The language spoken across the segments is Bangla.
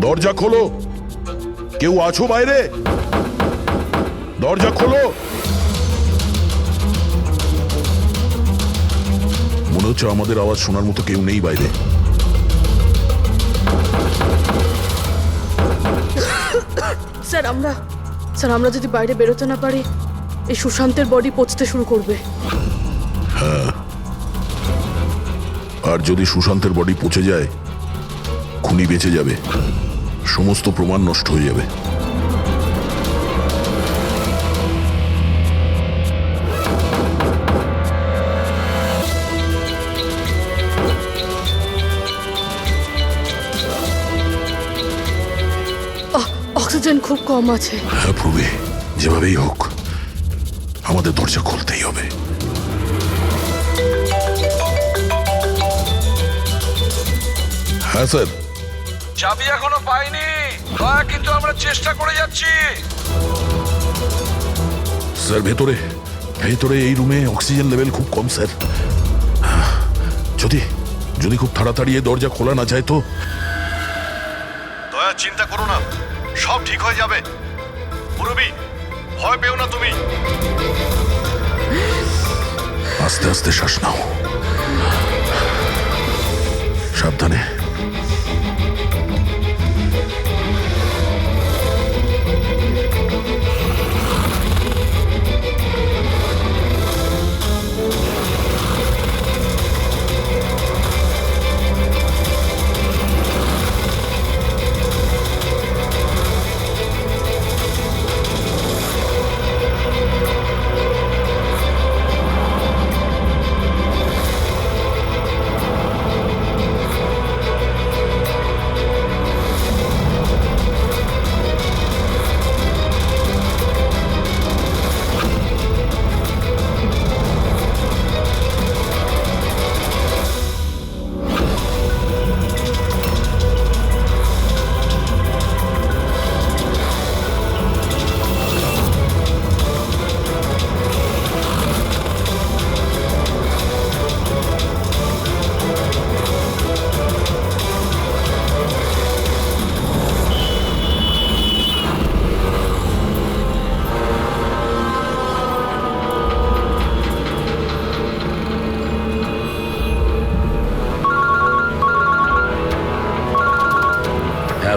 দরজা খোলো। কেউ আছো বাইরে? দরজা খোলো। মনে হচ্ছে আমাদের আওয়াজ শোনার মতো কেউ নেই বাইরে। স্যার আমরা যদি বাইরে বেরোতে না পারি, এই সুশান্তের বডি পচতে শুরু করবে। হ্যাঁ, আর যদি সুশান্তের বডি পচে যায়, খুনি বেঁচে যাবে, সমস্ত প্রমাণ নষ্ট হয়ে যাবে। অক্সিজেন খুব কম আছে। হ্যাঁ প্রবি, যেভাবেই হোক আমাদের দরজা খুলতেই হবে। হ্যাঁ স্যার। চাবি এখনো পাইনি, কিন্তু আমরা চেষ্টা করে যাচ্ছি। স্যার ভেতরে ভেতরে এই রুমে অক্সিজেন লেভেল খুব কম স্যার। যদি খুব তাড়াতাড়ি এই দরজা খোলা না যায় তো। দয়া, চিন্তা করো না, সব ঠিক হয়ে যাবে। মুরব্বি, ভয় পেও না তুমি। আস্তে আস্তে শ্বাস নাও, সাবধানে।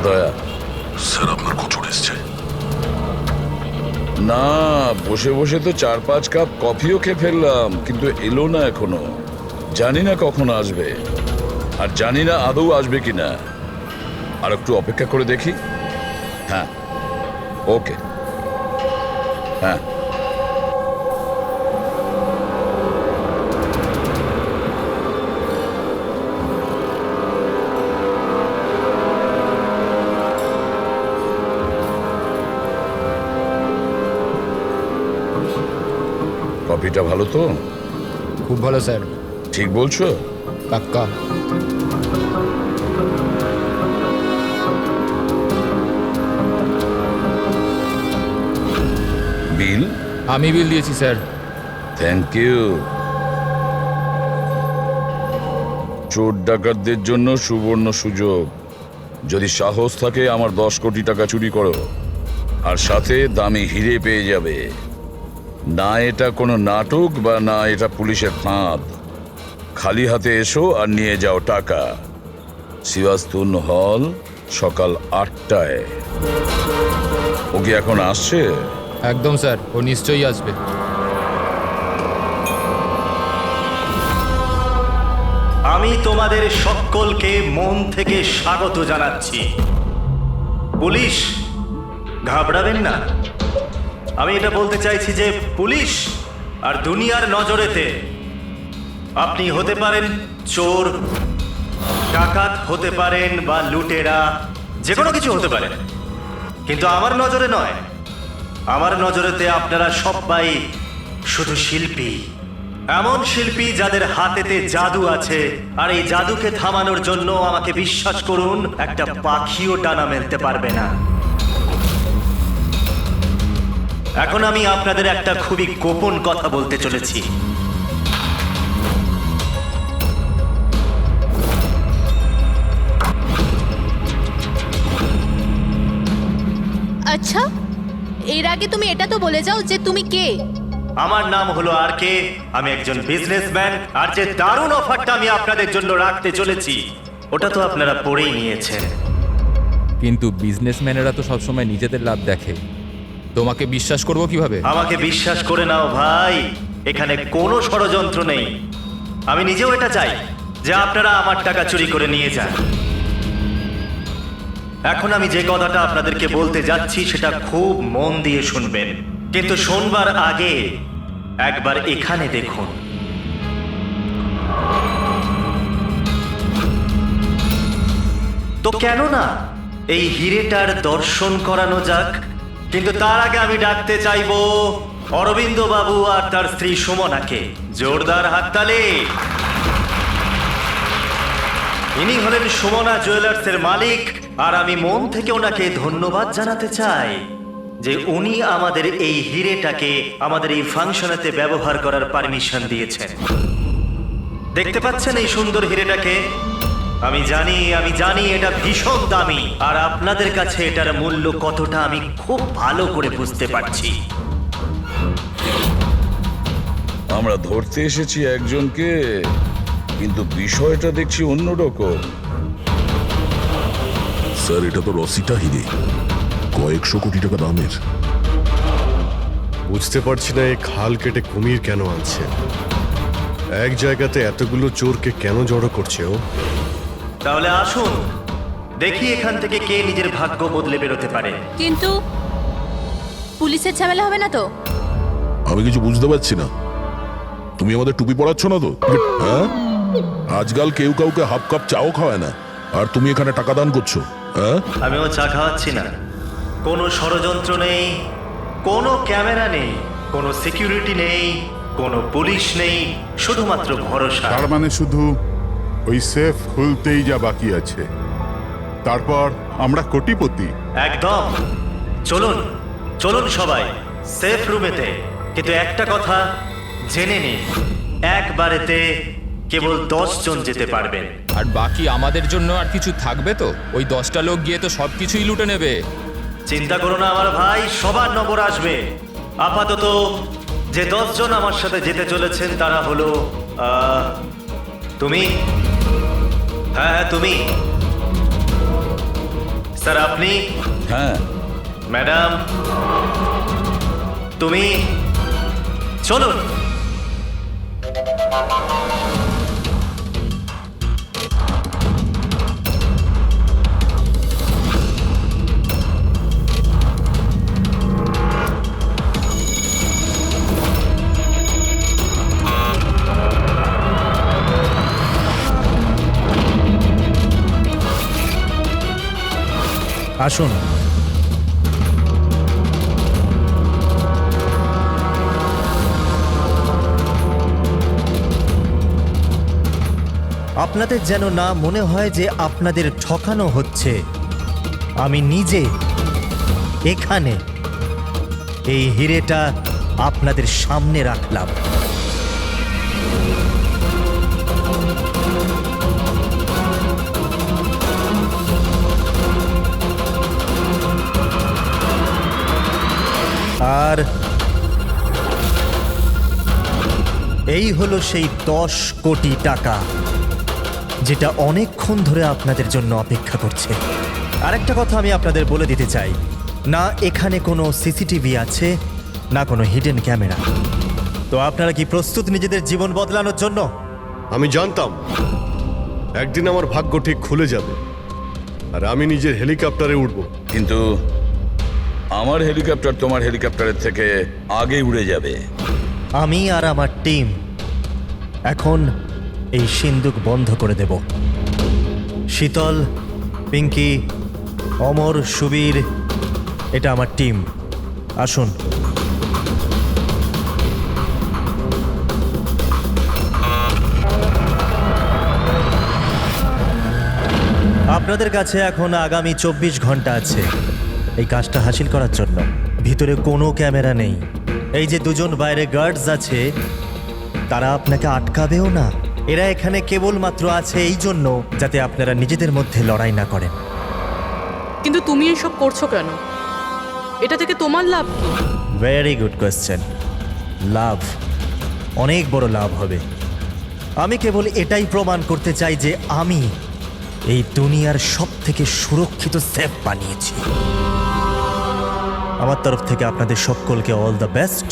দয়া, স্যার আপনার কোচর এসছে। না, বসে বসে তো 4-5 কাপ কফিও খেয়ে ফেললাম, কিন্তু এলো না এখনো। জানি না কখন আসবে, আর জানি না আদৌ আসবে কিনা। আর একটু অপেক্ষা করে দেখি। হ্যাঁ, ওকে। হ্যাঁ, কফিটা ভালো তো? খুব ভালো স্যার। ঠিক বলছো? পাক্কা। বিল? আমি বিল দিয়েছি স্যার। Thank you. চোর ডাকাতদের জন্য সুবর্ণ সুযোগ। যদি সাহস থাকে আমার 10 কোটি টাকা চুরি করো, আর সাথে দামি হিরে পেয়ে যাবে। না এটা কোনো নাটক, বা না এটা পুলিশের ফাঁদ। খালি হাতে এসো আর নিয়ে যাও টাকা। সিওয়াস্তুন হল, সকাল 8টায়। ও কি এখন আসছে? একদম স্যার, ও নিশ্চয়ই আসবে। আমি তোমাদের সকলকে মন থেকে স্বাগত জানাচ্ছি। পুলিশ, ঘাবড়াবেন না। আমি এটা বলতে চাইছি যে পুলিশ আর দুনিয়ার নজরেতে আপনি হতে পারেন চোর, ডাকাত হতে পারেন, বা লুটেরা, যে কোনো কিছু হতে পারেন, কিন্তু আমার নজরে নয়। আমার নজরেতে আপনারা সবাই শুধু শিল্পী। এমন শিল্পী যাদের হাতেতে জাদু আছে, আর এই জাদুকে থামানোর জন্য আমাকে বিশ্বাস করুন, একটা পাখিও ডানা মেলতে পারবে না। এখন আমি আপনাদের একটা খুবই গোপন কথা বলতে চলেছি। আচ্ছা, এর আগে তুমি এটা তো বলে যাও যে তুমি কে। আমার নাম হলো আর কে, আমি একজন বিজনেসম্যান। আর যে দারুণ অফারটা আমি আপনাদের জন্য রাখতে চলেছি ওটা তো আপনারা পড়েই নিয়েছেন। কিন্তু বিজনেসম্যানেরা তো সবসময় নিজেদের লাভ দেখে, তোমাকে বিশ্বাস করব কিভাবে? আমাকে বিশ্বাস করে নাও ভাই, এখানে কোনো ষড়যন্ত্র নেই। আমি নিজেও এটা চাই যে আপনারা আমার টাকা চুরি করে নিয়ে যান। এখন আমি যে কথাটা আপনাদেরকে বলতে যাচ্ছি সেটা খুব মন দিয়ে শুনবেন, কিন্তু শোনবার আগে একবার এখানে দেখুন। তো কেন না এই হিরেটার দর্শন করানো যাক। কিন্তু তার আগে আমি ডাকতে চাইবো অরবিন্দ বাবু আর তার স্ত্রী সুমনাকে। জোরদার হাততালি। ইনি হলেন সুমনা জুয়েলার্সের মালিক, আর আমি মন থেকে ওনাকে ধন্যবাদ জানাতে চাই যে উনি আমাদের এই হিরেটাকে আমাদের এই ফাংশনেতে ব্যবহার করার পারমিশন দিয়েছেন। দেখতে পাচ্ছেন এই সুন্দর হিরেটাকে? আমি জানি এটা ভীষণ দামি, আর আপনাদের কাছে এটার মূল্য কতটা আমি খুব ভালো করে বুঝতে পারছি। আমরা ধরতে এসেছি একজনকে, কিন্তু বিষয়টা দেখছি অন্যরকম। স্যার, এটা তো রসিটা হিরে, কয়েকশো কোটি টাকা দামের। বুঝতে পারছি না এই খাল কেটে কুমির কেন আনছে। এক জায়গাতে এতগুলো চোরকে কেন জড়ো করছে ও? তাহলে আসুন দেখি এখান থেকে কে নিজের ভাগ্য বদলে বেরোতে পারে। কিন্তু পুলিশের ঝামেলা হবে না তো? আমি কিছু বুঝতে পারছি না। তুমি আমাদের টুপি পরাচ্ছ না তো? হ্যাঁ, আজকাল কেউ কাউকে হাফ কাপ চাও খাওয়ায় না, আর তুমি এখানে টাকা দান করছো। হ্যাঁ, আমিও চা খাওয়াচ্ছি না। কোনো ষড়যন্ত্র নেই, কোনো ক্যামেরা নেই, কোনো সিকিউরিটি নেই, কোনো পুলিশ নেই, শুধুমাত্র ভরসা। তার মানে শুধু ওই সেফ খুলতেই যা বাকি আছে, তারপর আমরা কোটিপতি। একদম। চলুন চলুন সবাই সেফ রুমেতে। কিন্তু একটা কথা জেনে নিন, একবারেতে কেবল 10 জন যেতে পারবেন। আর বাকি আমাদের জন্য আর কিছু থাকবে তো? ওই 10টা লোক গিয়ে তো সব কিছুই লুটে নেবে। চিন্তা করো না আমার ভাই, সবার নম্বর আসবে। আপাতত যে 10 জন আমার সাথে যেতে চলেছেন তারা হলো তুমি, হ্যাঁ তুমি, স্যার আপনি, হ্যাঁ, ম্যাডাম তুমি। চলুন। আসুন। আপনাদের যেন না মনে হয় যে আপনাদের ঠকানো হচ্ছে। আমি নিজে এখানে এই হিরেটা আপনাদের সামনে রাখলাম। আর এই হলো সেই 10 কোটি টাকা যেটা অনেকক্ষণ ধরে আপনাদের জন্য অপেক্ষা করছে। আরেকটা কথা আমি আপনাদের বলে দিতে চাই, না এখানে কোনো সিসিটিভি আছে, না কোনো হিডেন ক্যামেরা। তো আপনারা কি প্রস্তুত নিজেদের জীবন বদলানোর জন্য? আমি জানতাম একদিন আমার ভাগ্য ঠিক খুলে যাবে, আর আমি নিজের হেলিকপ্টারে উঠব। কিন্তু আমার হেলিকপ্টার তোমার হেলিকপ্টারের থেকে আগে উড়ে যাবে। আমি আর আমার টিম এখন এই সিন্দুক বন্ধ করে দেব। শীতল, পিঙ্কি, অমর, সুবীর, এটা আমার টিম। আসুন। আপনাদের কাছে এখন আগামী 24 ঘন্টা আছে এই কাজটা হাসিল করার জন্য। ভিতরে কোনো ক্যামেরা নেই। এই যে দুজন বাইরে গার্ডস আছে তারা আপনাকে আটকাবেও না। এরা এখানে কেবলমাত্র আছে এই জন্য যাতে আপনারা নিজেদের মধ্যে লড়াই না করেন। কিন্তু তুমি এসব করছো কেন? এটা থেকে তোমার লাভ কি? Very good question. লাভ, অনেক বড় লাভ হবে। আমি কেবল এটাই প্রমাণ করতে চাই যে আমি এই দুনিয়ার সব থেকে সুরক্ষিত সেফ বানিয়েছি। আমার তরফ থেকে আপনাদের সকলকে অল দ্য বেস্ট।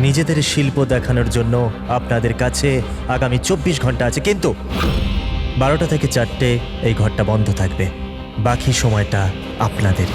নিজেদের শিল্প দেখানোর জন্য আপনাদের কাছে আগামী 24 ঘন্টা আছে, কিন্তু 12টা থেকে 4টে এই ঘরটা বন্ধ থাকবে। বাকি সময়টা আপনাদের।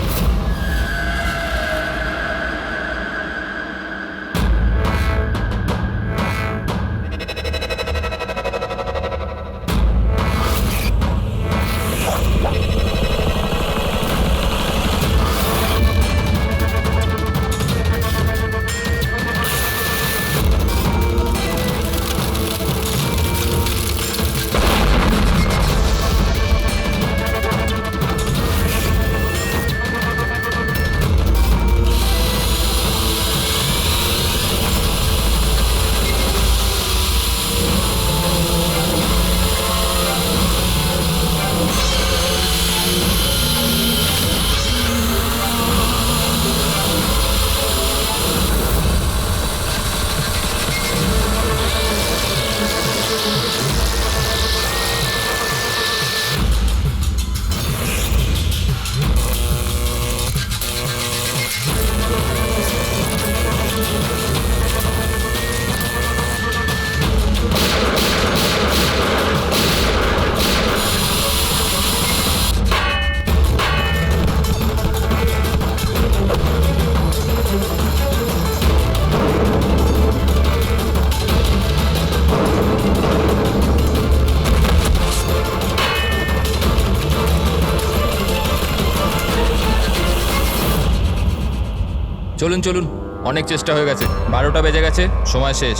চলুন চলুন, অনেক চেষ্টা হয়ে গেছে। 12টা বেজে গেছে, সময় শেষ।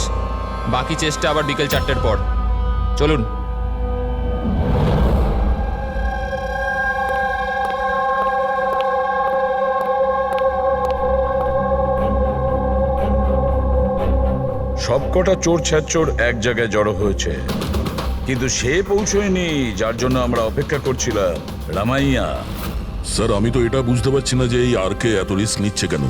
বাকি চেষ্টা আবার বিকেল 4টের পর। চলুন। সবকটা চোর ছ্যাচোর এক জায়গায় জড়ো হয়েছে, কিন্তু সে পৌঁছয়নি যার জন্য আমরা অপেক্ষা করছিলাম, রামাইয়া। স্যার আমি তো এটা বুঝতে পারছি না যে এই আরকে এত রিস্ক নিচ্ছে কেন।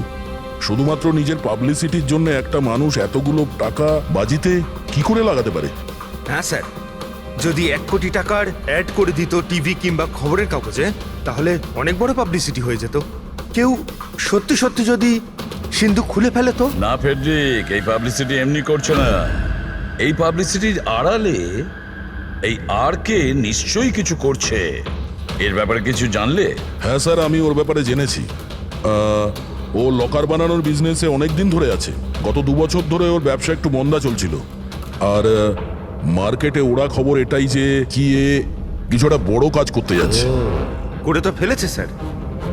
শুধুমাত্র নিজের পাবলিসিটির জন্য একটা মানুষ এতগুলো টাকা বাজিতে কি করে লাগাতে পারে? হ্যাঁ স্যার, যদি 1 কোটি টাকার অ্যাড করে দিত টিভি কিংবা খবরের কাগজে, তাহলে অনেক বড় পাবলিসিটি হয়ে যেত। কেউ সত্যি সত্যি যদি সিন্ধুক খুলে ফেলে তো? না ফেডরিক, এই পাবলিসিটি এমনি করছে না। এই পাবলিসিটির আড়ালে এই আরকে নিশ্চয়ই কিছু করছে। এর ব্যাপারে কিছু জানলে? হ্যাঁ স্যার, আমি ওর ব্যাপারে জেনেছি। ও লকার বানানোর বিজনেসে অনেক দিন ধরে আছে। গত 2 বছর ধরে ওর ব্যবসা একটু মন্দা চলছিল। আর মার্কেটে ওরা খবর এটাই যে কি এ কিছু একটা বড় কাজ করতে যাচ্ছে। করে তো ফেলেছে স্যার।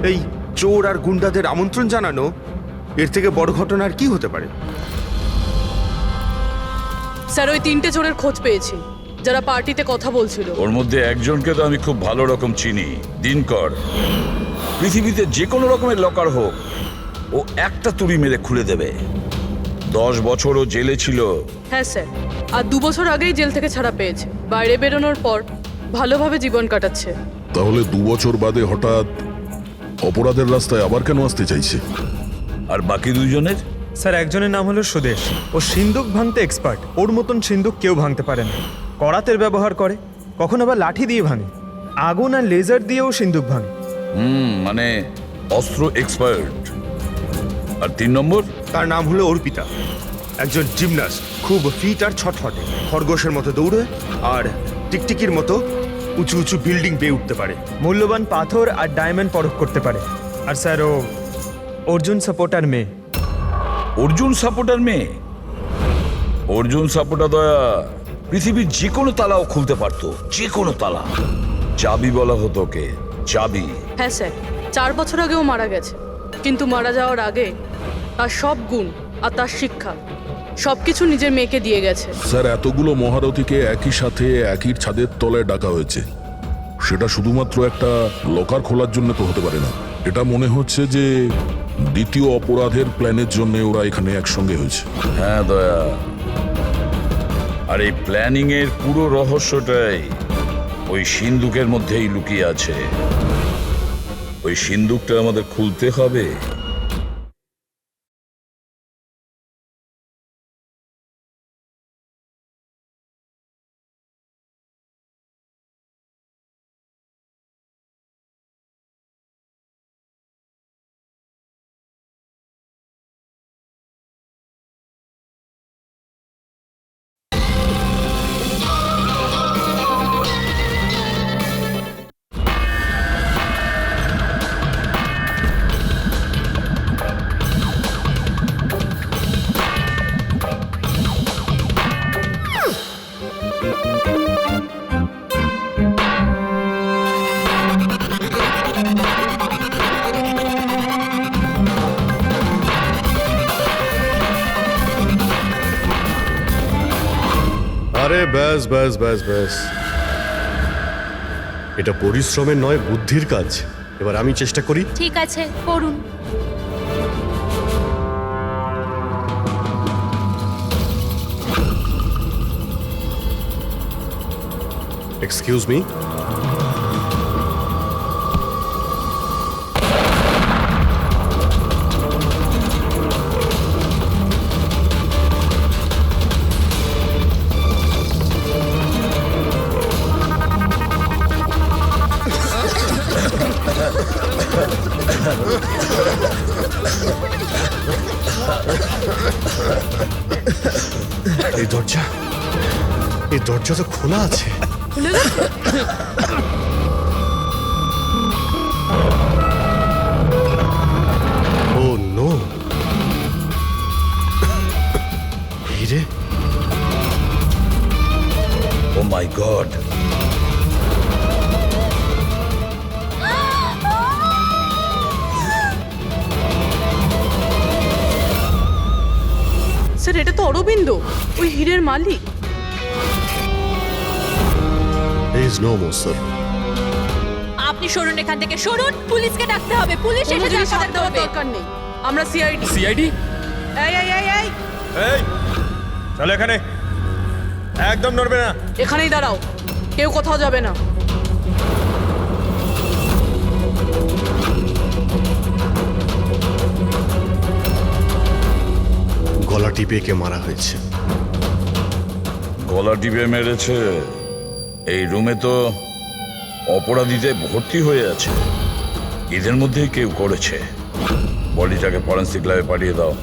এই চোর আর গুন্ডাদের আমন্ত্রণ জানানো, এর থেকে বড় ঘটনা আর কি হতে পারে? স্যার ওই 3টে চোরের খোঁজ পেয়েছি যারা পার্টিতে কথা বলছিল। ওর মধ্যে একজনকে তো আমি খুব ভালো রকম চিনি, দিনকর। পৃথিবীতে যে কোনো রকমের লকার হোক, ও একটা তুড়ি মেরে খুলে দেবে। 10 বছর ও জেলে ছিল। হ্যাঁ স্যার, আর 2 বছর আগেই জেল থেকে ছাড়া পেয়েছে। বাইরে বেরোনোর পর ভালোভাবে জীবন কাটাচ্ছে। তাহলে 2 বছর বাদে হঠাৎ অপরাধের রাস্তায় আবার কেন আসতে চাইছে? আর বাকি দুজনের? স্যার একজনের নাম হলো সুদেশ। ও সিন্দুক ভাঙতে এক্সপার্ট। ওর মতন সিন্দুক কেউ ভাঙতে পারে না। করাতের ব্যবহার করে, কখনো আবার লাঠি দিয়ে ভাঙে, আগুন আর লেজার দিয়েও সিন্দুক ভাঙে। মানে অস্ত্র এক্সপার্ট। আর 3 নম্বর? তার নাম হলো অর্পিতা, একজন জিমনাস্ট। খুব ফিট আর ছটফটে, খরগোশের মতো দৌড়ে আর টিকটিকির মতো উঁচু উঁচু বিল্ডিং বেয়ে উঠতে পারে। মূল্যবান পাথর আর ডায়মন্ড পরখ করতে পারে। আর স্যার ও অর্জুন সাপোর্টার মেয়ে। অর্জুন সাপোর্টার মেয়ে? অর্জুন সাপোর্টার দয়া পৃথিবীর যে কোনো তালাও খুলতে পারতো, যে কোনো তালা। চাবি বলা হতো ওকে, চাবি। হ্যাঁ স্যার, 4 বছর আগেও মারা গেছে। কিন্তু মারা যাওয়ার আগে তার সব গুণ আর তার শিক্ষা সবকিছু নিজের মেয়েকে দিয়ে গেছে। স্যার এতগুলো মহারথীকে একই সাথে একই ছাদের তলায় ডাকা হয়েছে, সেটা শুধুমাত্র একটা লকার খোলার জন্য তো হতে পারে না। এটা মনে হচ্ছে যে দ্বিতীয় অপরাধের প্ল্যানের জন্য ওরা এখানে একসঙ্গে হয়েছে। হ্যাঁ দয়া, আর এই প্ল্যানিং এর পুরো রহস্যটাই ওই সিন্দুকের মধ্যেই লুকিয়ে আছে। ওই সিন্দুকটা আমাদের খুলতে হবে, আরে ব্যাস ব্যাস ব্যাস ব্যাস, এটা পরিশ্রমের নয় বুদ্ধির কাজ। এবার আমি চেষ্টা করি। ঠিক আছে, করুন। এক্সকিউজ মি, এই দরজা তো খোলা আছে। খুলে গেছে? ও নো, হিরে, ও মাই গড, স্যার এটা তো অরবিন্দ, ওই হীরের মালিক। there is no more, sir. আপনি সরুন এখান থেকে, সরুন। পুলিশকে ডাকতে হবে, পুলিশ কোনো এসে জিনিস হাত আপনাদের দেওয়ার ধরবে। দরকার নেই, আমরা সিআইডি। সিআইডি? এই এই এই এই, এই চলো এখানে, একদম নড়বে না। এখানেই দাঁড়াও, কেউ কোথাও যাবে না। গলা টিপে কে মারা হয়েছে? গলা টিপে মেরেছে? এই রুমে তো অপরাধীতে ভর্তি হয়ে আছে, এদের মধ্যেই কেউ করেছে। বডিটাকে ফরেন্সিক ল্যাবে পাঠিয়ে দাও।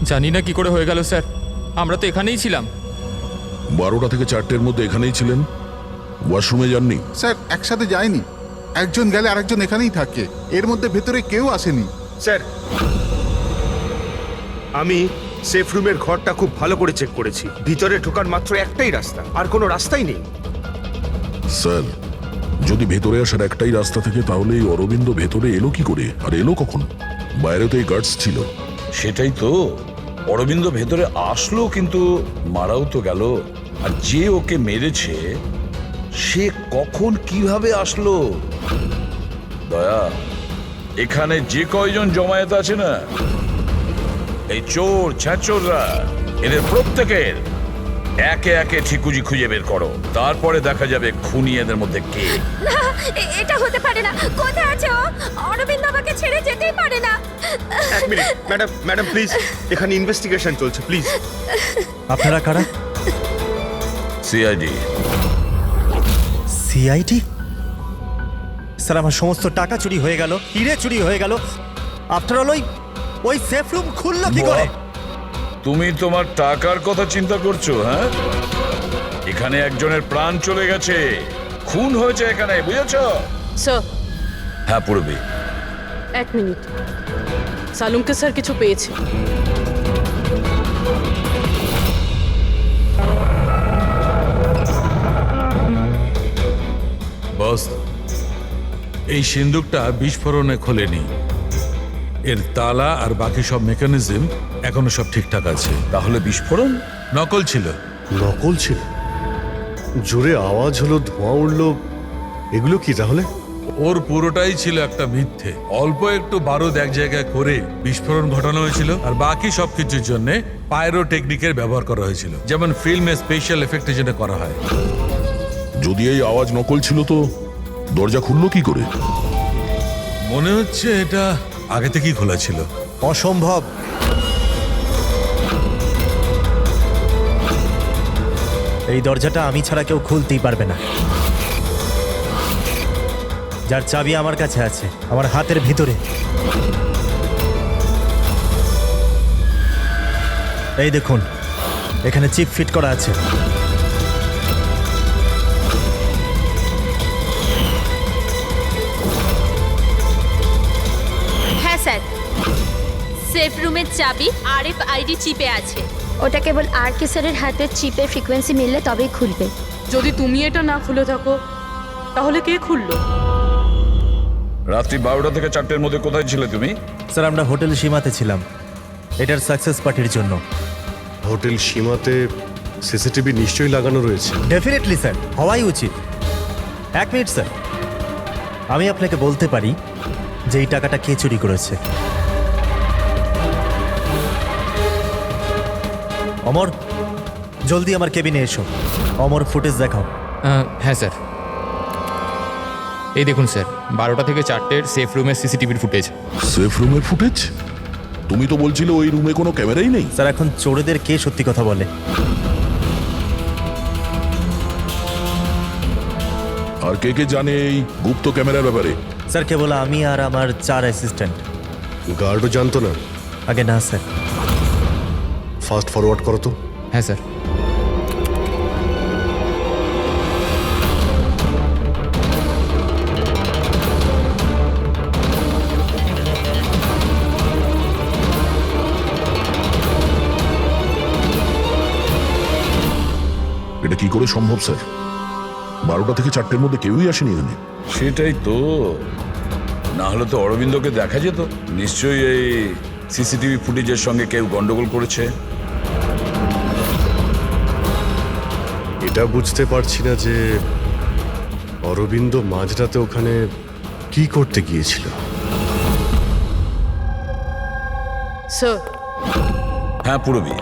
জানি না কি করে হয়ে গেল স্যার, আমরা তো এখানেই ছিলাম। 12টা থেকে 4টের মধ্যে এখানেই ছিলেন, ওয়াশরুমে যাননি? স্যার একসাথে যায়নি, একজন গেলে আরেকজন এখানেই থাকে, এর মধ্যে ভেতরে কেউ আসেনি। স্যার, আমি সেফ রুমের ঘরটা খুব ভালো করে চেক করেছি। ভিতরে ঢোকার মাত্র একটাই রাস্তা, আর কোনো রাস্তাই নেই। স্যার, যদি ভেতরে আসার একটাই রাস্তা থেকে তাহলে এই অরবিন্দ ভেতরে এলো কি করে, আর এলো কখন? বাইরে তো এই গার্ডস ছিল। সেটাই তো, অরবিন্দ ভেতরে আসলো কিন্তু মারাও তো গেল। আর যে ওকে মেরেছে সে কখন কিভাবে আসলো? দয়া, এখানে যে কয়জন জমায়েত আছে না, এই চোর ছ্যাচোররা, এদের প্রত্যেকের একে একে ঠিকুজি খুঁজে বের করো, তারপরে দেখা যাবে খুনি এদের মধ্যে কে। এটা হতে পারে না। কোথায় আছে ও? অরবিন্দ আমাকে ছেড়ে যেতেই পারে না। এক মিনিট, ম্যাডাম ম্যাডাম প্লিজ, এখানে ইনভেস্টিগেশন চলছে, প্লিজ। আপনারা কারা? সিআইডি। সিআইডি? স্যার আমার সমস্ত টাকা চুরি হয়ে গেল, হিরে চুরি হয়ে গেল, আফটার অল ওই সেফ রুম খুললো কি করে? তুমি তোমার টাকার কথা চিন্তা করছো? হ্যাঁ, এখানে একজনের প্রাণ চলে গেছে, খুন হয়েছে এখানে, বুঝেছ? স্যার হ্যাঁ পূর্বী, 1 মিনিট, সালুমকে স্যার কিছু পেয়েছে। বস, এই সিন্দুকটা বিস্ফোরণে খোলেনি, এর তালা আর বাকি সব মেকানিজম এখনো সব ঠিকঠাক আছে। তাহলে বিস্ফোরণ নকল ছিল। নকল ছিল? জোরে আওয়াজ হলো, ধোঁয়া উঠলো, এগুলো কি তাহলে? ওর পুরোটাই ছিল একটা মিথ্যে। অল্প একটু বারুদ এক জায়গায় করে বিস্ফোরণ ঘটানো হয়েছিল, আর বাকি সবকিছুর জন্য পাইরো টেকনিকের ব্যবহার করা হয়েছিল, যেমন ফিল্মে স্পেশাল এফেক্টের জন্য করা হয়। যদি এই আওয়াজ নকল ছিল তো দরজা খুললো কি করে? মনে হচ্ছে এটা আগে থেকেই খোলা ছিল। অসম্ভব। এই দরজাটা আমি ছাড়া কেউ খুলতেই পারবে না। যার চাবি আমার কাছে আছে, আমার হাতের ভিতরে। এই দেখুন, এখানে চিপ ফিট করা আছে। হ্যাঁ স্যার, সেফ রুমের চাবি RFID চিপে আছে। ওটা কেবল আর কে স্যারের হাতের চিপের ফ্রিকোয়েন্সি মিললে তবেই খুলবে। যদি তুমি এটা না খুলে থাকো তাহলে কে খুললো? রাত্রি 12টা থেকে 4টের মধ্যে কোথায় ছিলে তুমি? স্যার আমরা হোটেল সীমাতে ছিলাম, এটার সাকসেস পার্টির জন্য। হোটেল সীমাতে সিসিটিভি নিশ্চয়ই লাগানো রয়েছে। ডেফিনেটলি স্যার, হওয়াই উচিত। 1 মিনিট স্যার, আমি আপনাকে বলতে পারি যে এই টাকাটা কে চুরি করেছে। অমর, জলদি আমার কেবিনে এসো। অমর, ফুটেজ দেখাও। হ্যাঁ স্যার, এই দেখুন স্যার, 12টা থেকে 4টের সেফ রুমের সিসিটিভির ফুটেজ। সেফ রুমের ফুটেজ? তুমি তো বলছিলে ওই রুমে কোনো ক্যামেরাই নেই। স্যার, এখন চোরেদের কে সত্যি কথা বলে? আর কে কে জানে এই গুপ্ত ক্যামেরার ব্যাপারে? স্যার, কেবল আমি আর আমার 4 অ্যাসিস্ট্যান্ট। গার্ডও জানতো না? আগে না স্যার। ফাস্ট ফরওয়ার্ড করো তো। হ্যাঁ স্যার। এটা কি করে সম্ভব স্যার? 12টা থেকে 4টের মধ্যে কেউই আসেনি এখানে। সেটাই তো, না হলে তো অরবিন্দকে দেখা যেত। নিশ্চয়ই এই সিসিটিভি ফুটেজের সঙ্গে কেউ গন্ডগোল করেছে। এটা বুঝতে পারছি না যে অরবিন্দ মাঝরাতে ওখানে কি করতে গিয়েছিল। স্যার, হ্যাঁ পুরবি,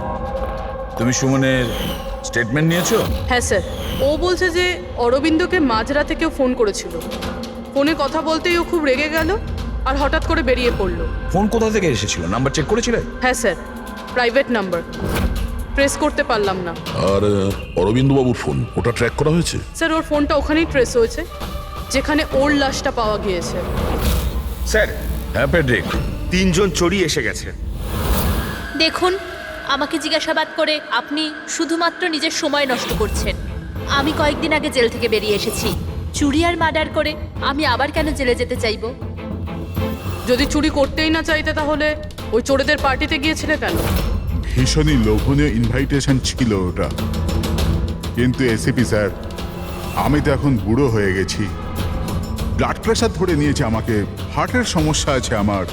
তুমি সুমনের স্টেটমেন্ট নিয়েছো? হ্যাঁ স্যার, ও বলছে যে অরবিন্দকে মাঝরাতে কেউ ফোন করেছিল। ফোনে কথা বলতেই ও খুব রেগে গেল আর হঠাৎ করে বেরিয়ে পড়লো। ফোন কোথা থেকে এসেছিল? নাম্বার চেক করেছিলে? হ্যাঁ স্যার, প্রাইভেট নাম্বার, ট্রেস করতে পারলাম না। আর অরবিন্দ বাবুর ফোন, ওটা ট্র্যাক করা হয়েছে? স্যার, ওর ফোনটা ওখানেই ট্রেস হয়েছে যেখানে ওর লাশটা পাওয়া গিয়েছে। স্যার, হ্যাঁ প্যাট্রিক, 3 জন চোরি এসে গেছে। দেখুন, আমাকে জিজ্ঞাসাবাদ করে আপনি শুধুমাত্র নিজের সময় নষ্ট করছেন। আমি কয়েকদিন আগে জেল থেকে বেরিয়ে এসেছি। চুরি আর মার্ডার করে আমি আবার কেন জেলে যেতে চাইবো? যদি চুরি করতেই না চাইতে তাহলে ওই চোরেদের পার্টিতে গিয়েছিলে কেন? ভীষণই লোভনীয় ইনভাইটেশন ছিল ওটা, কিন্তু এসিপি স্যার, আমি তো এখন বুড়ো হয়ে গেছি। ব্লাড প্রেশার ধরে নিয়েছে আমাকে, হার্টের সমস্যা আছে আমার।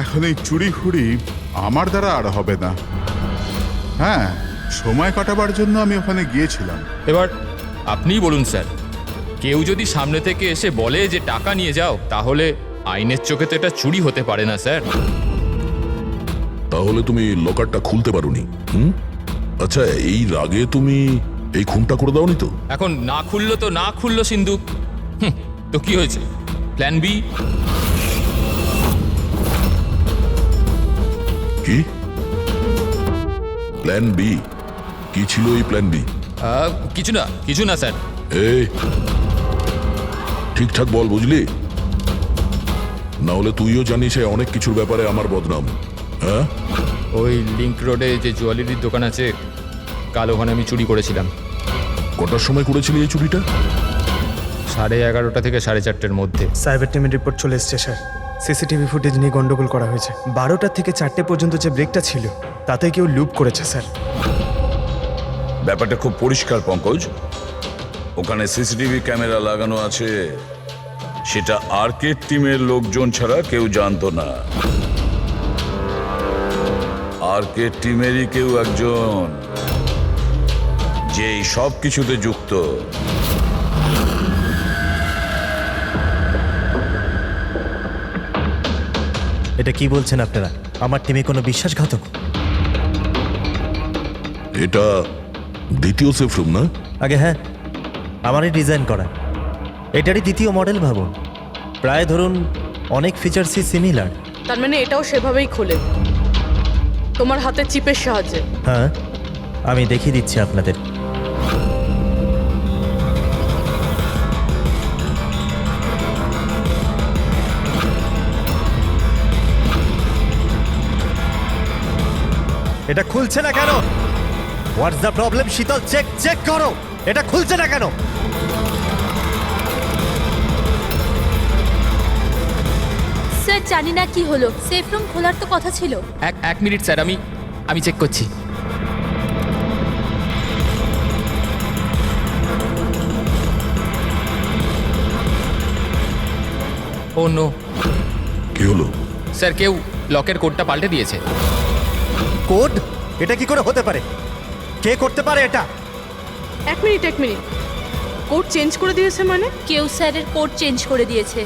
এখন এই চুরি ফুরি আমার দ্বারা আর হবে না। হ্যাঁ, সময় কাটাবার জন্য আমি ওখানে গিয়েছিলাম। এবার আপনিই বলুন স্যার, কেউ যদি সামনে থেকে এসে বলে যে টাকা নিয়ে যাও, তাহলে আইনের চোখে তো এটা চুরি হতে পারে না স্যার। তাহলে তুমি লকারটা খুলতে পারোনি? আচ্ছা, এই রাগে তুমি এই খুনটা করে দাওনি তো? এখন না খুললো তো না খুললো সিন্ধুক, তো কি হয়েছে? Plan B? কি প্ল্যান বি? কি ছিল এই প্ল্যান বি? কিছু না স্যার। এই ঠিকঠাক বল, বুঝলি? না হলে তুইও জানিস অনেক কিছুর ব্যাপারে আমার বদনাম। হ্যাঁ, ওই লিংক রোডে যে জুয়েলারির দোকান আছে, কাল ওখানে আমি চুরি করেছিলাম। কটার সময় করেছিলি এই চুরিটা? 11:30 থেকে 4:30-এর মধ্যে। সাইবার টিমের রিপোর্ট চলে এসছে স্যার। সিসিটিভি ফুটেজ নিয়ে গন্ডগোল করা হয়েছে। 12টা থেকে 4টে পর্যন্ত যে ব্রেকটা ছিল তাতে কেউ লুপ করেছে স্যার। ব্যাপারটা খুব পরিষ্কার পঙ্কজ, ওখানে সিসিটিভি ক্যামেরা লাগানো আছে, সেটা আর্কেড টিমের লোকজন ছাড়া কেউ জানতো না। আর্কেড টিমেরই কেউ একজন যে এই সব কিছুতে যুক্ত। এটা কি বলছেন আপনারা? আমার টিমে কোনো বিশ্বাসঘাতক? এটা দ্বিতীয় সেফ রুম না? আগে হ্যাঁ, আমারই ডিজাইন করা। এটারই দ্বিতীয় মডেল ভাবুন। প্রায় ধরুন অনেক ফিচার্সই সিমিলার। তার মানে এটাও সেভাবেই খোলে, তোমার হাতে চিপের সাহায্যে? হ্যাঁ, আমি দেখিয়ে দিচ্ছি আপনাদের। এটা খুলছে না কেন? What's the problem? শীতল, চেক করো, এটা খুলছে না কেন? স্যার, জানি না কি হলো। সেফ রুম খোলার তো কথা ছিল। এক মিনিট স্যার, আমি চেক করছি। ও নো। কি হলো? স্যার, কেউ লকের কোডটা পাল্টে দিয়েছে। কোড? এটা কি করে হতে পারে? কে করতে পারে এটা? এক মিনিট কোড চেঞ্জ করে দিয়েছে মানে? কেউ স্যারের কোড চেঞ্জ করে দিয়েছে।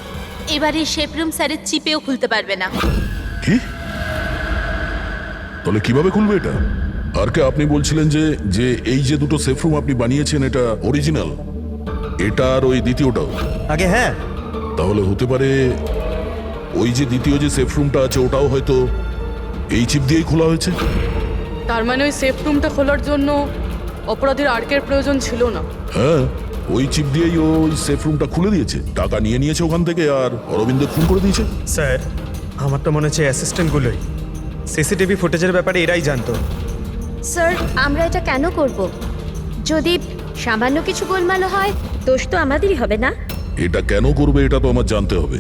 এবারে শেফরুম স্যারের চিপেও খুলতে পারবে না। কি? তাহলে কিভাবে খুলবে এটা? আর কে আপনি বলছিলেন যে যে এই যে দুটো সেফ রুম আপনি বানিয়েছেন এটা অরিজিনাল, এটা আর ওই দ্বিতীয়টাও? আগে হ্যাঁ। তাহলে হতে পারে ওই যে দ্বিতীয় যে সেফ রুমটা আছে ওটাও হয়তো এই চিপ দিয়েই খোলা হয়েছে। তার মানে ওই সেফ রুমটা খোলার জন্য অপরাধীর আর্কের প্রয়োজন ছিল না। হ্যাঁ, ওই চিপ দিয়েই ও ওই সেফ রুমটা খুলে দিয়েছে, টাকা নিয়ে নিয়েছে ওখান থেকে আর অরবিন্দ খুন করে দিয়েছে। স্যার, আমার তো মনে হচ্ছে অ্যাসিস্ট্যান্টগুলোই সিসিটিভি ফুটেজের ব্যাপারে এরাই জানতো। স্যার, আমরা এটা কেন করব? যদি সামান্য কিছু গোলমাল হয়, দোষ তো আমাদেরই হবে না? এটা কেন করবে এটা তো আমার জানতে হবে।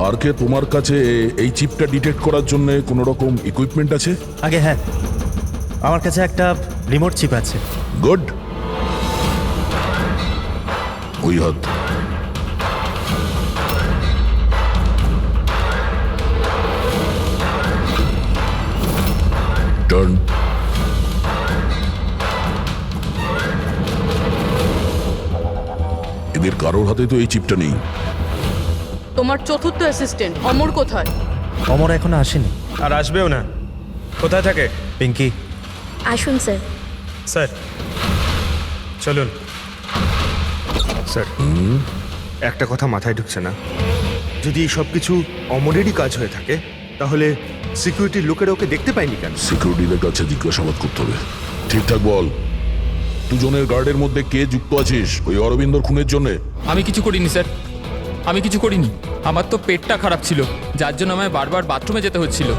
আর কে তোমার কাছে এই চিপটা ডিটেক্ট করার জন্য কোনো রকম ইকুইপমেন্ট আছে? আগে হ্যাঁ, আমার কাছে একটা রিমোট চিপ আছে। গুড। ওই হাত। টার্ন। এদের কারোর হাতে তো এই চিপটা নেই। তোমার চতুর্থ অ্যাসিস্ট্যান্ট অমর কোথায়? অমর এখনো আসেনি। আর আসবেও না। কোথায় থাকে? পিঙ্কি। আসুন স্যার। স্যার চলুন। স্যার, একটা কথা মাথায় ঢুকছে না। যদি এই সব কিছু অমরেরই কাজ হয়ে থাকে, তাহলে সিকিউরিটির লোকেরা ওকে দেখতে পায়নি কেন? সিকিউরিটিদের কাছে জিজ্ঞাসাবাদ করতে হবে। ঠিকঠাক বল, দুজনের গার্ডের মধ্যে কে যুক্ত আছিস ওই অরবিন্দর খুনের জন্য? আমি কিছু করিনি স্যার, আমি কিছু করিনি। আমার তো পেটটা খারাপ ছিল, যার জন্য আমায় বারবার বাথরুমে যেতে হচ্ছিল।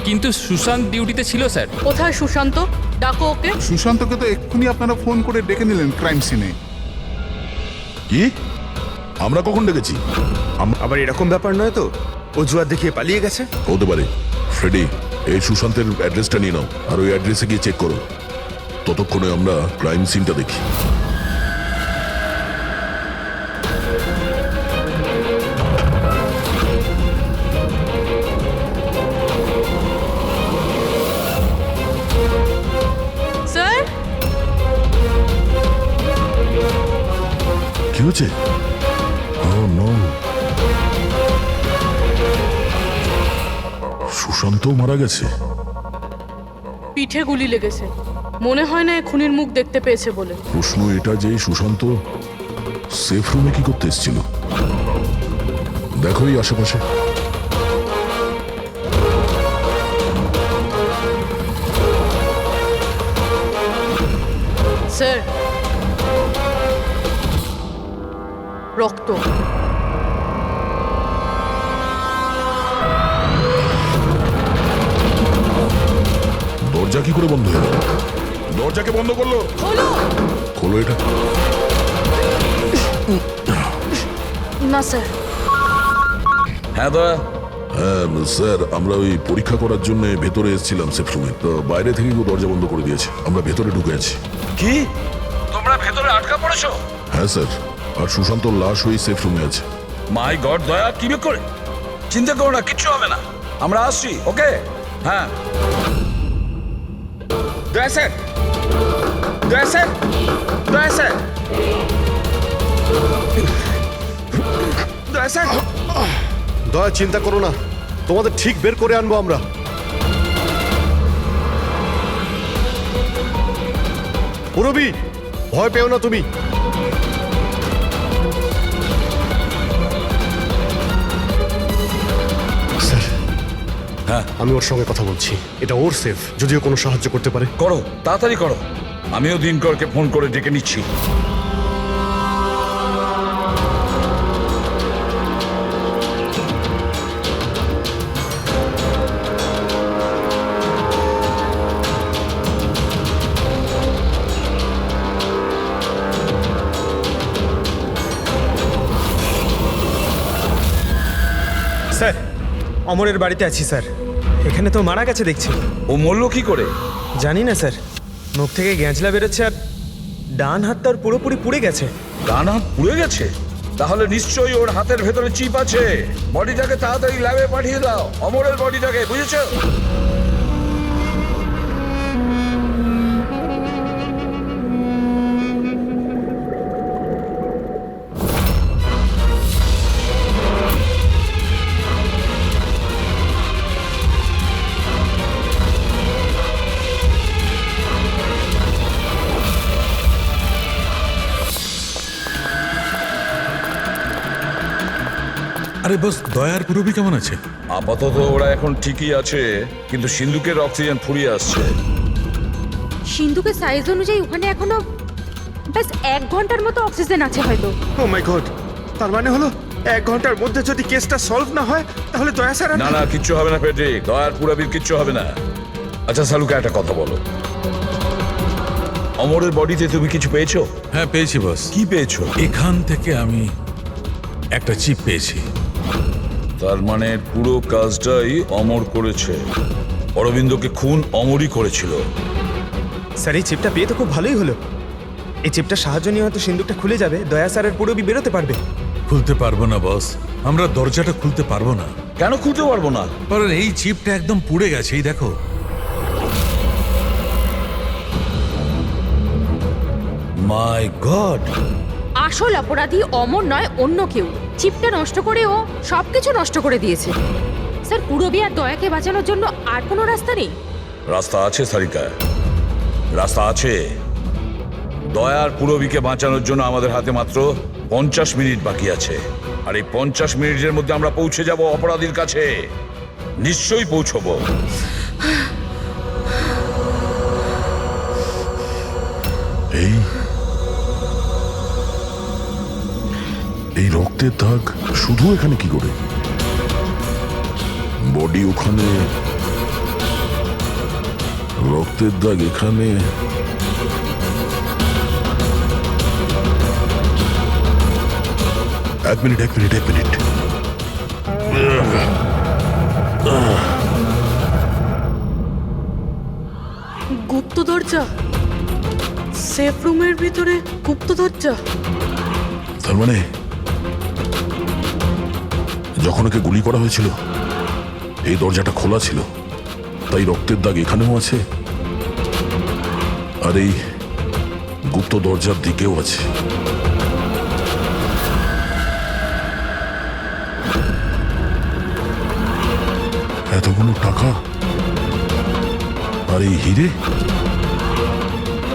কিন্তু সুশান্ত ডিউটিতে ছিল স্যার। কোথায় সুশান্ত? ডাকো ওকে। সুশান্তকে তো এক্ষুনি আপনারা ফোন করে ডেকে নিলেন ক্রাইম সিনে। কি? আমরা কখন ডেকেছি? আবার এরকম ব্যাপার নয় তো অজুহাত দেখিয়ে পালিয়ে গেছে? হতে পারে। ফ্রেডি, এই সুশান্তের অ্যাড্রেসটা নিয়ে নাও আর ওই অ্যাড্রেসে গিয়ে চেক করো। ততক্ষণে আমরা ক্রাইম সিনটা দেখি। স্যার, কি হয়েছে? Oh, no. সুশান্ত মারা গেছে। পিঠে গুলি লেগেছে। মনে হয় না এ খুনির মুখ দেখতে পেয়েছে বলে। প্রশ্ন এটা যে সুশান্ত সেফ রুমে কি করতে এসেছিল? দেখো এই আশেপাশে। স্যার, রক্ত। দরজা কি করে বন্ধ হলো? দরজাকে বন্ধ করলো? হলো খোলো এটা। না স্যার। হ্যাঁ দয়া। হ্যাঁ স্যার, আমরা ওই পরীক্ষা করার জন্য ভেতরে এসেছিলাম সেফ রুমে, তো বাইরে থেকে কেউ দরজা বন্ধ করে দিয়েছে। আমরা ভেতরে ঢুকে আছি। কি? তোমরা ভেতরে আটকা পড়েছো? হ্যাঁ স্যার, আর সুশান্তর লাশ ওই সেফ রুমে আছে। মাই গড দয়া, কি করে? চিন্তা করো না, কিচ্ছু হবে না। আমরা আসছি, ওকে? হ্যাঁ। দয়া স্যার, দয়া স্যার, দয়া স্যার, দয়া স্যার। দয়া, চিন্তা করো না, তোমাদের ঠিক বের করে আনবো আমরা। পুরবি, ভয় পেও না তুমি। স্যার, হ্যাঁ, আমি ওর সঙ্গে কথা বলছি। এটা ওর সেফ, যদিও কোনো সাহায্য করতে পারে। করো, তাড়াতাড়ি করো। আমিও দিনকরকে ফোন করে ডেকে নিচ্ছি। স্যার, অমরের বাড়িতে আছি স্যার। এখানে তো মারা গেছে দেখছি। ও মরলো কি করে? জানি না স্যার, মুখ থেকে গ্যাঁজলা বেরোচ্ছে আর ডান হাত তার পুরোপুরি পুড়ে গেছে। ডান হাত পুড়ে গেছে? তাহলে নিশ্চয়ই ওর হাতের ভেতরে চিপ আছে। বডিটাকে তাড়াতাড়ি ল্যাবে পাঠিয়ে দাও, অমরের বডিটাকে, বুঝেছো? আরে বস, দয়ার পুরবি কেমন আছে? আপাতত ওরা এখন ঠিকই আছে, কিন্তু সিন্ধুকের অক্সিজেন ফুরিয়ে আসছে। সিন্ধুকের সাইজ অনুযায়ী ওখানে এখনো ব্যাস 1 ঘন্টার মতো অক্সিজেন আছে হয়তো। ও মাই গড, তার মানে হলো 1 ঘন্টার মধ্যে যদি কেসটা সলভ না হয় তাহলে দয়া স্যার না না, কিচ্ছু হবে না ফেডরিক, দয়ার পুরবির কিচ্ছু হবে না। আচ্ছা সালুকা, একটা কথা বলো, অমরের বডিতে তুমি কিছু পেয়েছো? হ্যাঁ পেয়েছি বস। কি পেয়েছো? এখান থেকে আমি একটা চিপ পেয়েছি। তার মানে পুরো কাজটাই অমর করেছে। অরবিন্দকে খুন অমরই করেছিল। স্যার এই চিপটা পেয়ে তো খুব ভালোই হলো। এই চিপটা সাহায্য নিয়ে হয়তো সিন্ধুকটা খুলে যাবে, দয়া স্যারের পুরবি বেরোতে পারবে। খুলতে পারবো না বস, আমরা দরজাটা খুলতে পারবো না। কেন খুলতে পারবো না? কারণ এই চিপটা একদম পুড়ে গেছে, এই দেখো। মাই গড, আসল অপরাধী অমর নয়, অন্য কেউ। চিপটা নষ্ট করে ও সবকিছু নষ্ট করে দিয়েছে। স্যার পুরবি আর দয়াকে বাঁচানোর জন্য আর কোনো রাস্তা নেই? রাস্তা আছে সারিকা, রাস্তা আছে। দয়ার পুরবিকে বাঁচানোর জন্য আমাদের হাতে মাত্র 50 মিনিট বাকি আছে। আর এই 50 মিনিটের মধ্যে আমরা পৌঁছে যাব অপরাধীর কাছে। নিশ্চয়ই পৌঁছবো। এই রক্তের দাগ শুধু এখানে কি করে? বডি ওখানে, রক্তের দাগ এখানে। এক মিনিট। গুপ্ত দরজা, সেফ রুমের ভিতরে গুপ্ত দরজা। তার মানে যখন ওকে গুলি করা হয়েছিল এই দরজাটা খোলা ছিল, তাই রক্তের দাগ এখানেও আছে আর এই গুপ্ত দরজার দিকেও আছে। এতগুলো টাকা আর এই হিরে,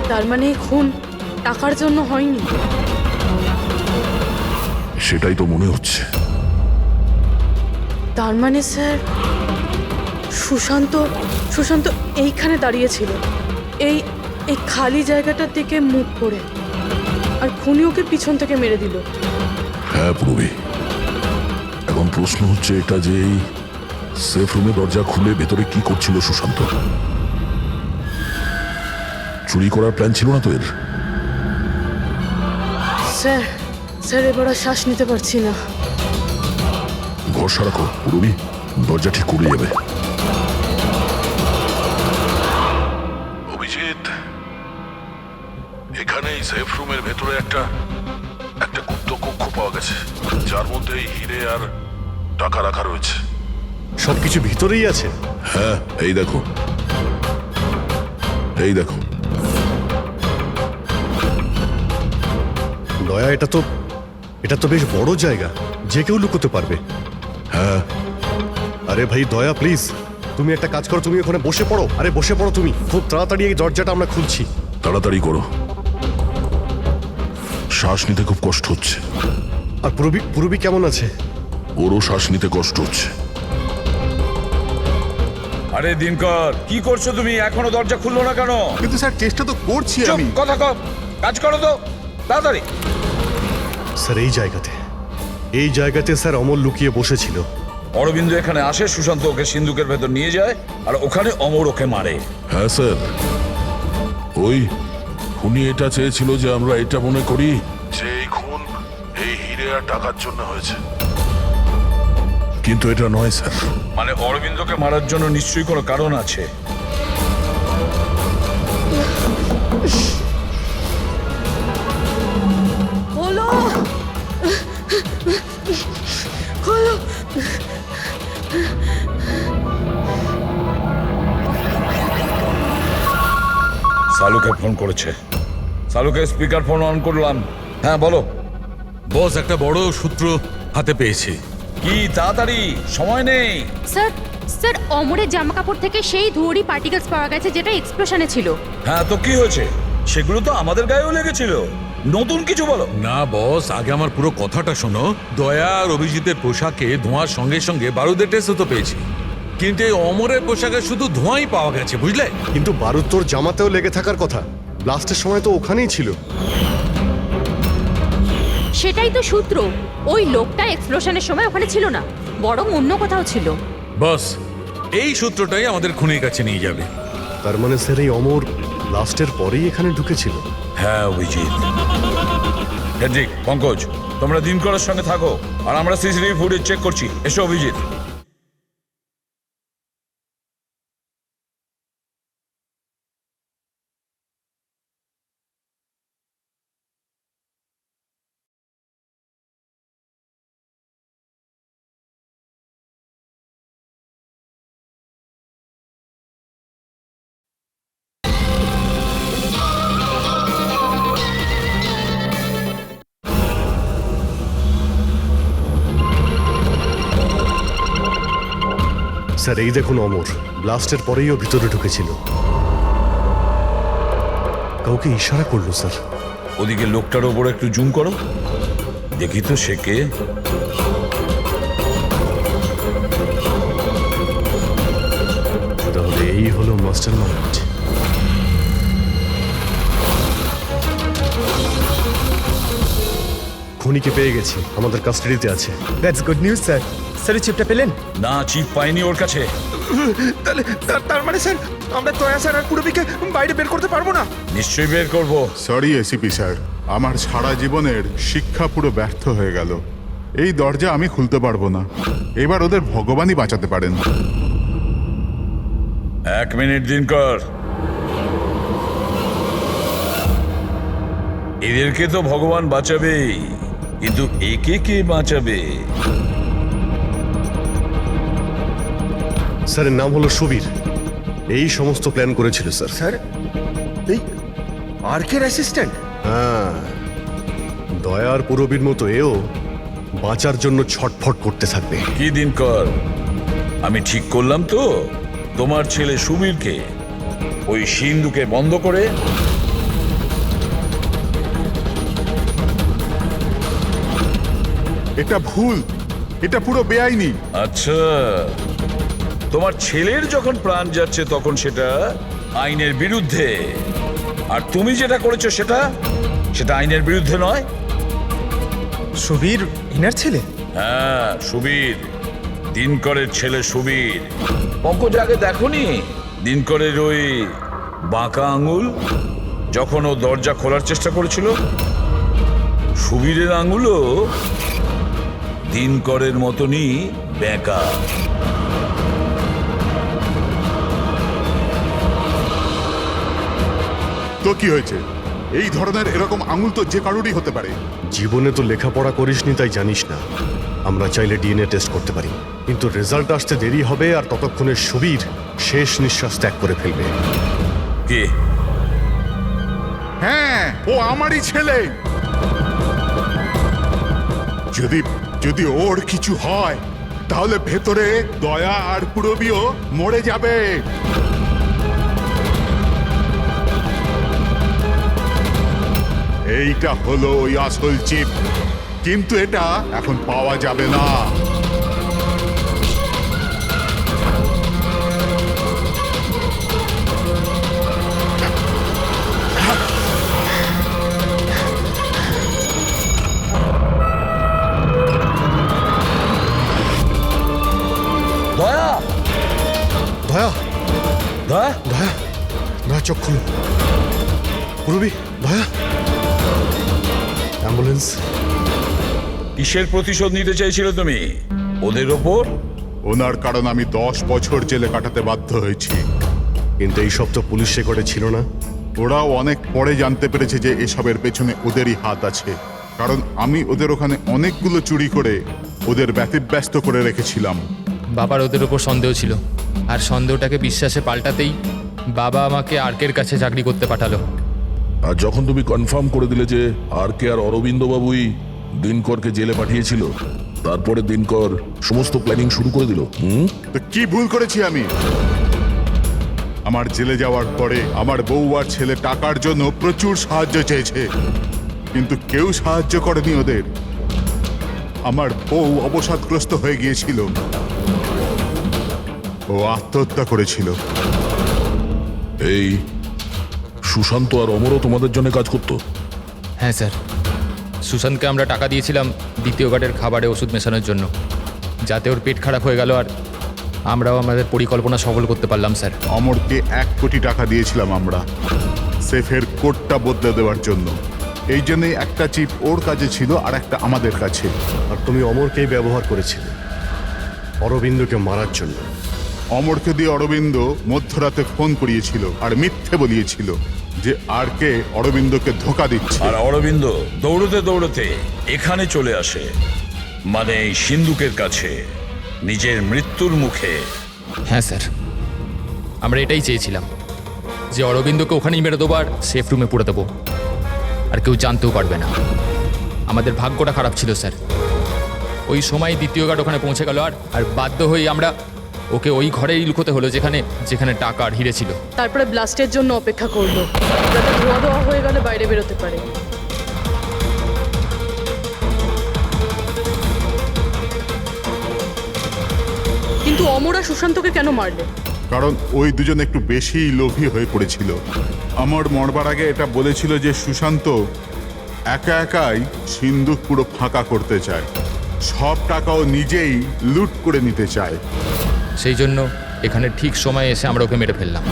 তার মানে এই খুন টাকার জন্য হয়নি। সেটাই তো মনে হচ্ছে। তার মানে স্যার সুশান্ত এইখানে দাঁড়িয়েছিল, এই এই খালি জায়গাটার দিকে মুখ করে, আর খুনি ওকে পিছন থেকে মেরে দিল। হ্যাঁ পূর্বী, এখন প্রশ্ন হচ্ছে এটা যে এই সেফ রুমে দরজা খুলে ভেতরে কি করছিল সুশান্ত? চুরি করার প্ল্যান ছিল না তো এর? স্যার এবার আর শ্বাস নিতে পারছি না। ভরসা রাখো পূর্বী, দরজা ঠিক করে যাবে। অভিজিৎ, এখানে এই সেফ রুমের ভেতরে একটা গুপ্ত কক্ষ পাওয়া গেছে, যার মধ্যে এই হিরে আর টাকা রাখা রয়েছে। সবকিছু ভিতরেই আছে? হ্যাঁ, এই দেখো। দয়া, এটা তো বেশ বড় জায়গা, যে কেউ লুকোতে পারবে। হ্যাঁ। আরে ভাই দয়া, প্লিজ তুমি একটা কাজ করো, তুমি ওখানে বসে পড়ো। আরে বসে পড়ো তুমি, খুব তাড়াতাড়ি এই দরজাটা আমরা খুলছি। তাড়াতাড়ি করো, শ্বাস নিতে খুব কষ্ট হচ্ছে। আর পুরবি কেমন আছে? ওরও শ্বাস নিতে কষ্ট হচ্ছে। আরে দিনকর, কি করছো তুমি? এখনো দরজা খুললো না কেন? কিন্তু স্যার চেষ্টা তো করছি চুপ, আমি। কথা কম, কাজ করো তো তাড়াতাড়ি। স্যার এই জায়গাতে স্যার অমর লুকিয়ে বসেছিল। অরবিন্দ এখানে আসে, সুশান্ত ওকে সিন্ধুকের ভেতর নিয়ে যায়, আর ওখানে অমর ওকে মারে। হ্যাঁ স্যার, ওই খুনি এটা চেয়েছিল যে আমরা এটা মনে করি যে এই খুন এই হিরে আর টাকার জন্য হয়েছে, কিন্তু এটা নয় স্যার। মানে অরবিন্দকে মারার জন্য নিশ্চয়ই কোনো কারণ আছে। খোলো। সালুকে ফোন করেছে। সালুকে স্পিকার ফোন অন করলাম। হ্যাঁ বলো বস, একটা বড় সূত্র হাতে পেয়েছি। কি, তাড়াতাড়ি, সময় নেই। স্যার অমরের জামা কাপড় থেকে সেই ধুয়োরই পার্টিকেলস পাওয়া গেছে যেটা এক্সপ্লোশনে ছিল। হ্যাঁ তো কি হয়েছে? সেগুলো তো আমাদের গায়েও লেগেছিল। নতুন কিছু বলো। না বস, আগে আমার পুরো কথাটা শোনো। দয়া আর অভিজিতের পোশাকে ধোঁয়ার সঙ্গে সঙ্গে বারুদের টেস্টও তো পেয়েছি, কিন্তু এই অমরের পোশাকে শুধু ধোঁয়াই পাওয়া গেছে, বুঝলে? কিন্তু বারুদ তোর জামাতেও লেগে থাকার কথা, ব্লাস্টের সময় তো ওখানেই ছিল। সেটাই তো সূত্র। ওই লোকটা এক্সপ্লোশনের সময় ওখানে ছিল না, বরং অন্য কোথাও ছিল। বস, এই সূত্রটাই আমাদের খুনির কাছে নিয়ে যাবে। তার মানে স্যার এই অমর ব্লাস্টের পরেই এখানে ঢুকেছিল। হ্যাঁ অভিজিৎ। হেড্রিক, পঙ্কজ, তোমরা দিনকরের সঙ্গে থাকো আর আমরা সিসিটিভি ফুটেজ চেক করছি। এসো অভিজিৎ। স্যার এই দেখুন অমর ব্লাস্টের পরেই ও ভিতরে ঢুকেছিল। কাউকে ইশারা করলো স্যার। ওদিকে লোকটার ওপর একটু জুম করো, দেখি তো সে কে। তাহলে এই হলো মাস্টার মাইন্ড। খুনিকে পেয়ে গেছি, আমাদের কাস্টাডিতে আছে। That's good news sir. Sir চিপটা পেলেন? না, চিপ পাইনি ওর কাছে। তাহলে তার মানে স্যার আমরা দয়া স্যার আর পুরবিকে বাইরে বের করতে পারবো না? নিশ্চয়ই বের করবো। সরি এসিপি স্যার, আমার সারা জীবনের শিক্ষা পুরো ব্যর্থ হয়ে গেল। এই দরজা আমি খুলতে পারবো না। এবার ওদের ভগবানই বাঁচাতে পারেন। 1 মিনিট দিনকর। এদেরকে তো ভগবান বাঁচাবেই, কিন্তু একে কে বাঁচাবে? স্যারের নাম হলো সুবীর, এই সমস্ত প্ল্যান করেছিল স্যার। স্যার এই আর্কের অ্যাসিস্ট্যান্ট? হ্যাঁ, দয়ার পুরবীর মতো এও বাঁচার জন্য ছটফট করতে থাকবে। কি দিনকর, আমি ঠিক করলাম তো? তোমার ছেলে সুবীরকে ওই সিন্ধুকে বন্ধ করে এটা ভুল, এটা পুরো বেআইনি। আচ্ছা, তোমার ছেলের যখন প্রাণ যাচ্ছে তখন সেটা আইনের বিরুদ্ধে, আর তুমি যেটা করেছো সেটা আইনের বিরুদ্ধে নয়। সুবীর ইনার ছেলে? হ্যাঁ, সুবীর, দিনকরের ছেলে সুবীর। পঙ্কজ আগে দেখোনি দিনকরের ওই বাঁকা আঙুল যখন ও দরজা খোলার চেষ্টা করেছিল? সুবীরের আঙুলও দিনকরের মতনই বেঁকা। তো কি হয়েছে? এই ধরনের এরকম আঙুল তো যে কারোরই হতে পারে। জীবনে তো লেখাপড়া করিসনি তাই জানিস না। আমরা চাইলে ডিএনএ টেস্ট করতে পারি, কিন্তু রেজাল্ট আসতে দেরি হবে, আর ততক্ষণে সুবীর শেষ নিঃশ্বাস ত্যাগ করে ফেলবে। কে? হ্যাঁ, ও আমারই ছেলে। যদি ওর কিছু হয় তাহলে ভেতরে দয়া আর পুরবিও মরে যাবে। এইটা হলো ওই আসল চিপ, কিন্তু এটা এখন পাওয়া যাবে না। দয়া, দয়া, দয়া, দয়া, দয়া চোখ খুলো। পুরবী, দয়া, অ্যাম্বুলেন্স। কিসের প্রতিশোধ নিতে চাইছিল তুমি ওদের ওপর? ওনার কারণ আমি 10 বছর জেলে কাটাতে বাধ্য হয়েছি। কিন্তু এই সব তো পুলিশ রেকর্ডে ছিল না। ওরাও অনেক পরে জানতে পেরেছে যে এসবের পেছনে ওদেরই হাত আছে, কারণ আমি ওদের ওখানে অনেকগুলো চুরি করে ওদের ব্যতিব্যস্ত করে রেখেছিলাম। বাবার ওদের ওপর সন্দেহ ছিল, আর সন্দেহটাকে বিশ্বাসে পাল্টাতেই বাবা আমাকে আর্কের কাছে চাকরি করতে পাঠালো। আর যখন তুমি কনফার্ম করে দিলে যে আর কে আর অরবিন্দ বাবুই দিনকরকে জেলে পাঠিয়েছিল, তারপরে দিনকর সমস্ত প্ল্যানিং শুরু করে দিল। তো কি ভুল করেছি আমি? আমার জেলে যাওয়ার পরে আমার বউ আর ছেলে টাকার জন্য প্রচুর সাহায্য চেয়েছে, কিন্তু কেউ সাহায্য করেনি ওদের। আমার বউ অবসাদগ্রস্ত হয়ে গিয়েছিল, ও আত্মহত্যা করেছিল। এই সুশান্ত আর অমরও তোমাদের জন্য কাজ করতো? হ্যাঁ স্যার, সুশান্তকে আমরা টাকা দিয়েছিলাম দ্বিতীয় গার্ডের খাবারে ওষুধ মেশানোর জন্য, যাতে ওর পেট খারাপ হয়ে গেল আর আমরাও আমাদের পরিকল্পনা সফল করতে পারলাম স্যার। অমরকে 1 কোটি টাকা দিয়েছিলাম আমরা সেফের কোডটা বদলে দেওয়ার জন্য। এই জন্যই একটা চিপ ওর কাছে ছিল আর একটা আমাদের কাছে। আর তুমি অমরকেই ব্যবহার করেছিলে অরবিন্দকে মারার জন্য। অমরকে দিয়ে অরবিন্দ মধ্যরাতে ফোন করিয়েছিল আর মিথ্যে বলিয়েছিল যে আর কে অরবিন্দকে ধোকা দিচ্ছে। আর অরবিন্দ দৌড়তে দৌড়তে এখানে চলে আসে, মানে এই সিন্ধুকের কাছে, নিজের মৃত্যুর মুখে। হ্যাঁ স্যার, আমরা এটাই চেয়েছিলাম যে অরবিন্দকে ওখানেই মেরে দেবো আর সেফ রুমে পুরে দেবো, আর কেউ জানতেও পারবে না। আমাদের ভাগ্যটা খারাপ ছিল স্যার, ওই সময় দ্বিতীয় গার্ড ওখানে পৌঁছে গেল আর বাধ্য হয়ে আমরা ওকে ওই ঘরেই লুকোতে হলো যেখানে যেখানে টাকা আর হিরে ছিল। তারপরে ব্লাস্টের জন্য অপেক্ষা করলো, যাতে ধোয়া ধোয়া হয়ে গেলে বাইরে বেরোতে পারে। কিন্তু অমরা সুশান্তকে কেন মারলে? কারণ ওই দুজন একটু বেশি লোভী হয়ে পড়েছিল। অমর মরবার আগে এটা বলেছিল যে সুশান্ত একা একাই সিন্ধুক পুরো ফাঁকা করতে চায়, সব টাকাও নিজেই লুট করে নিতে চায়। সেই জন্য এখানে ঠিক সময়ে এসে আমরা ওকে মেরে ফেললাম,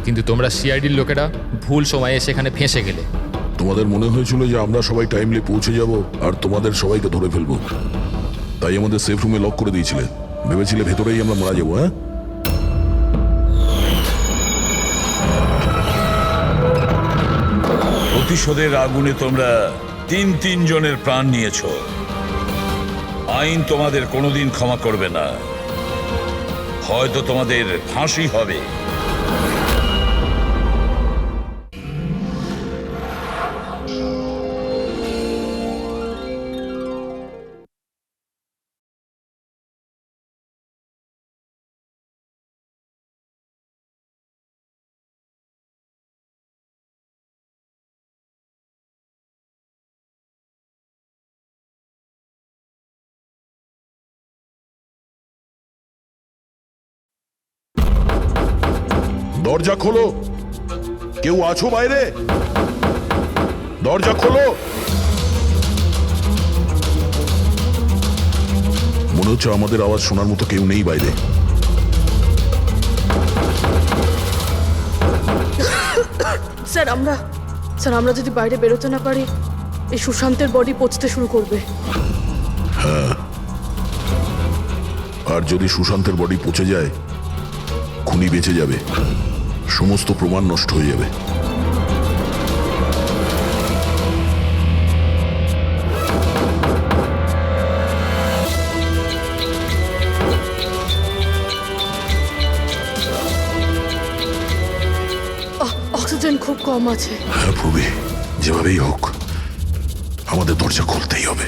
কিন্তু তোমরা সিআইডির লোকেরা ভুল সময়ে এসে এখানে ফেঁসে গেলে। তোমাদের মনে হয়েছিল যে আমরা সবাই টাইমলি পৌঁছে যাব আর তোমাদের সবাইকে ধরে ফেলবো, তাই আমাদের সেফ রুমে লক করে দিয়েছিলে। ভেবেছিলে ভেতরেই আমরা মারা যাবো। হ্যাঁ, প্রতিশোধের আগুনে তোমরা 3 জনের প্রাণ নিয়েছো। আইন তোমাদের কোনোদিন ক্ষমা করবে না, হয়তো তোমাদের ফাঁসি হবে। দরজা খোলো, কেউ আছো বাইরে? দরজা খোলো। মনে হচ্ছে আমাদের আওয়াজ শোনার মতো কেউ নেই বাইরে। স্যার আমরা যদি বাইরে বেরোতে না পারি, এই সুশান্তের বডি পচতে শুরু করবে। হ্যাঁ, আর যদি সুশান্তের বডি পচে যায়, খুনি বেঁচে যাবে, সমস্ত প্রমাণ নষ্ট হয়ে যাবে। অক্সিজেন খুব কম আছে। হ্যাঁ প্রবি, যেভাবেই হোক আমাদের দরজা খুলতেই হবে।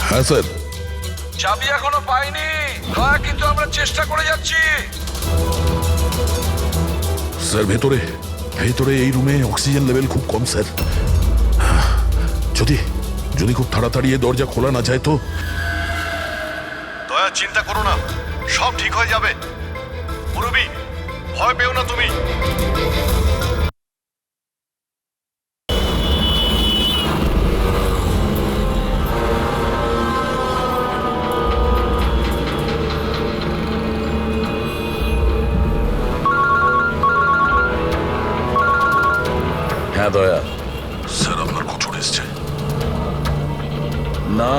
হ্যাঁ স্যার। চাবি এখনো পাইনি, কিন্তু আমরা চেষ্টা করে যাচ্ছি। স্যার ভেতরে ভেতরে এই রুমে অক্সিজেন লেভেল খুব কম স্যার। যদি খুব তাড়াতাড়ি এই দরজা খোলা না যায় তো। দয়া, চিন্তা করো না, সব ঠিক হয়ে যাবে। মুরুবি, ভয় পেও না তুমি। হ্যাঁ দয়া। স্যার আপনার খোঁজ এসছে? না,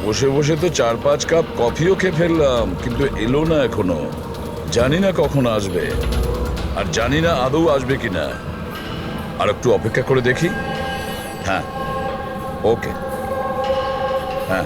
বসে বসে তো 4-5 কাপ কফিও খেয়ে ফেললাম, কিন্তু এলো না এখনো। জানি না কখন আসবে, আর জানি না আদৌ আসবে কিনা। আর একটু অপেক্ষা করে দেখি। হ্যাঁ, ওকে, হ্যাঁ।